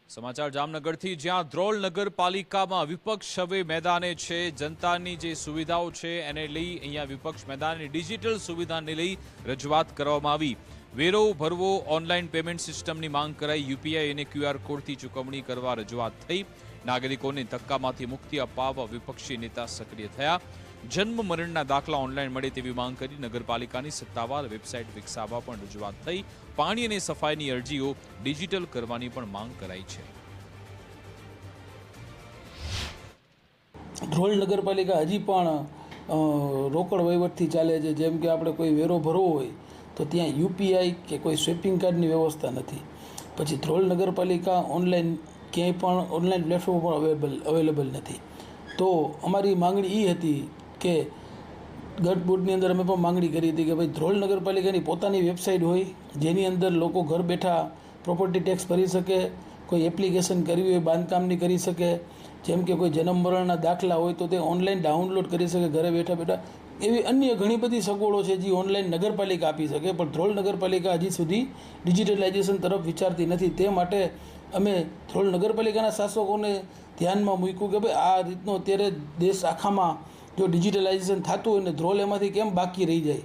સમાચાર જામનગરથી, જ્યાં ધ્રોલ નગરપાલિકામાં વિપક્ષ હવે મેદાને છે. જનતાની જે સુવિધાઓ છે એને લઈ અહીંયા વિપક્ષ મેદાને ડિજિટલ સુવિધાને લઈ રજૂઆત કરવામાં આવી. વેરો ભરવો, ઓનલાઈન પેમેન્ટ સિસ્ટમની માંગ કરાઈ. યુપીઆઈ અને ક્યુઆર કોડથી ચૂકવણી કરવા રજૂઆત થઈ. નાગરિકોને ધક્કામાંથી મુક્તિ અપાવવા વિપક્ષી નેતા સક્રિય થયા. જન્મ મરણના દાખલા ઓનલાઈન મળે તેવી માંગ કરી નગરપાલિકાની સત્તાવાર વેબસાઇટ વિકસાવવા પણ રજૂઆત થઈ. પાણી અને સફાઈની અરજીઓ ડિજિટલ કરવાની પણ માંગ કરાઈ છે. ધ્રોલ નગરપાલિકા હજી પણ રોકડ વહીવટથી ચાલે છે. જેમ કે આપણે કોઈ વેરો ભરવો હોય તો ત્યાં યુપીઆઈ કે કોઈ સ્વેપિંગ કાર્ડની વ્યવસ્થા નથી. પછી ધ્રોલ નગરપાલિકા ઓનલાઈન ક્યાંય પણ ઓનલાઈન પ્લેટફોર્મ પણ અવેલેબલ નથી. તો અમારી માંગણી એ હતી કે ગત બોર્ડની અંદર અમે પણ માંગણી કરી હતી કે ભાઈ ધ્રોલ નગરપાલિકાની પોતાની વેબસાઇટ હોય જેની અંદર લોકો ઘર બેઠા પ્રોપર્ટી ટેક્સ ભરી શકે, કોઈ એપ્લિકેશન કરવી હોય બાંધકામની કરી શકે, જેમ કે કોઈ જન્મ મરણના દાખલા હોય તો તે ઓનલાઈન ડાઉનલોડ કરી શકે ઘરે બેઠા બેઠા. એવી અન્ય ઘણી બધી સગવડો છે જે ઓનલાઈન નગરપાલિકા આપી શકે, પણ ધ્રોલ નગરપાલિકા હજી સુધી ડિજિટલાઇઝેશન તરફ વિચારતી નથી. તે માટે અમે ધ્રોલ નગરપાલિકાના શાસકોને ધ્યાનમાં મૂક્યું કે ભાઈ આ રીતનું અત્યારે દેશ આખામાં જો ડિજિટલાઇઝેશન થતું હોય ને ધ્રોલ એમાંથી કેમ બાકી રહી જાય.